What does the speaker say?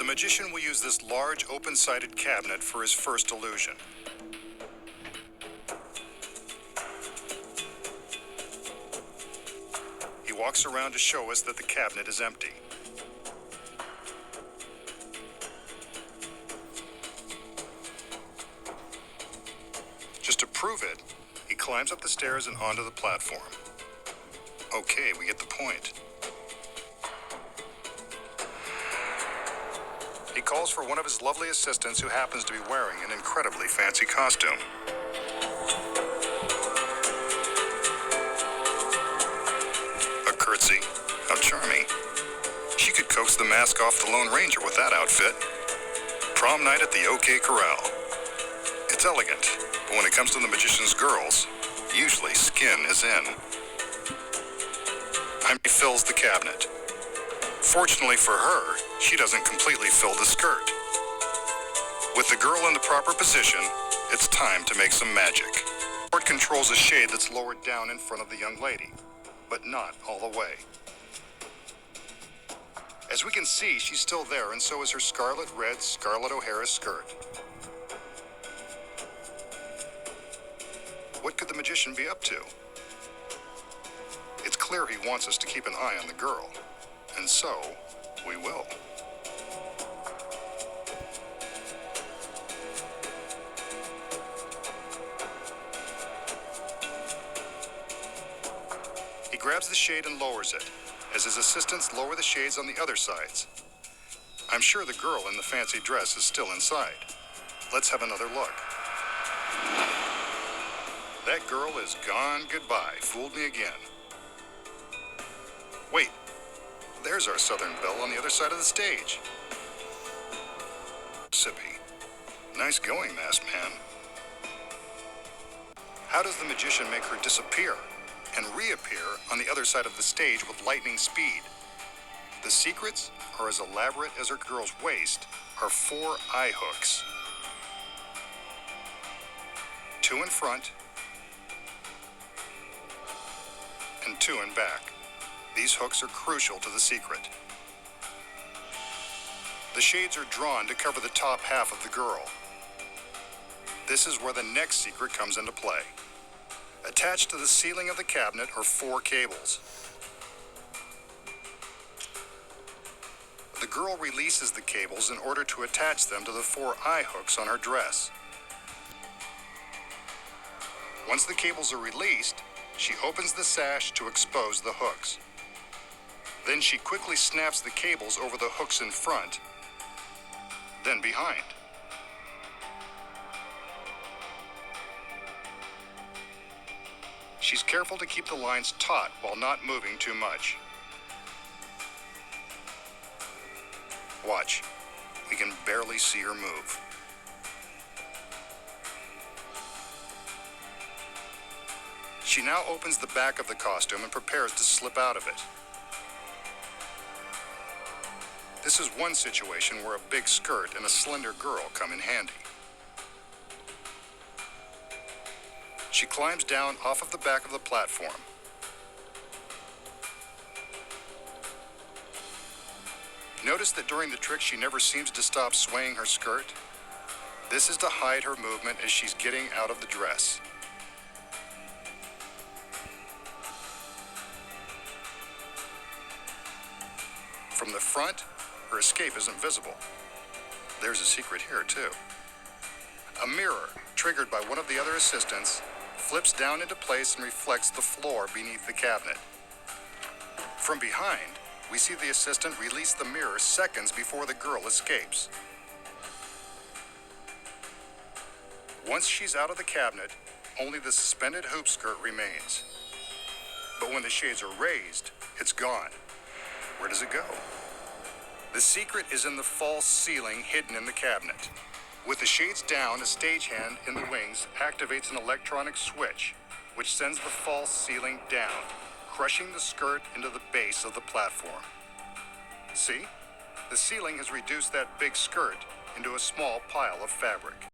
The magician will use this large, open-sided cabinet for his first illusion. He walks around to show us that the cabinet is empty. Just to prove it, he climbs up the stairs and onto the platform. Okay, we get the point. He calls for one of his lovely assistants who happens to be wearing an incredibly fancy costume. A curtsy. How charming. She could coax the mask off the Lone Ranger with that outfit. Prom night at the OK Corral. It's elegant, but when it comes to the magician's girls, usually skin is in. He fills the cabinet. Fortunately for her, she doesn't completely fill the skirt. With the girl in the proper position, it's time to make some magic. It controls a shade that's lowered down in front of the young lady, but not all the way. As we can see, she's still there, and so is her scarlet red Scarlett O'Hara skirt. What could the magician be up to? It's clear he wants us to keep an eye on the girl, and so we will. He grabs the shade and lowers it, as his assistants lower the shades on the other sides. I'm sure the girl in the fancy dress is still inside. Let's have another look. That girl is gone goodbye. Fooled me again. Wait, there's our Southern Belle on the other side of the stage. Sippy. Nice going, masked man. How does the magician make her disappear and reappear on the other side of the stage with lightning speed? The secrets are as elaborate as her girl's waist are 4 eye hooks. 2 in front and 2 in back. These hooks are crucial to the secret. The shades are drawn to cover the top half of the girl. This is where the next secret comes into play. Attached to the ceiling of the cabinet are 4 cables. The girl releases the cables in order to attach them to the 4 eye hooks on her dress. Once the cables are released, she opens the sash to expose the hooks. Then she quickly snaps the cables over the hooks in front, then behind. She's careful to keep the lines taut while not moving too much. Watch. We can barely see her move. She now opens the back of the costume and prepares to slip out of it. This is one situation where a big skirt and a slender girl come in handy. She climbs down off of the back of the platform. Notice that during the trick she never seems to stop swaying her skirt. This is to hide her movement as she's getting out of the dress. From the front, her escape isn't visible. There's a secret here, too. A mirror, triggered by one of the other assistants, flips down into place and reflects the floor beneath the cabinet. From behind, we see the assistant release the mirror seconds before the girl escapes. Once she's out of the cabinet, only the suspended hoop skirt remains. But when the shades are raised, it's gone. Where does it go? The secret is in the false ceiling hidden in the cabinet. With the shades down, a stagehand in the wings activates an electronic switch, which sends the false ceiling down, crushing the skirt into the base of the platform. See? The ceiling has reduced that big skirt into a small pile of fabric.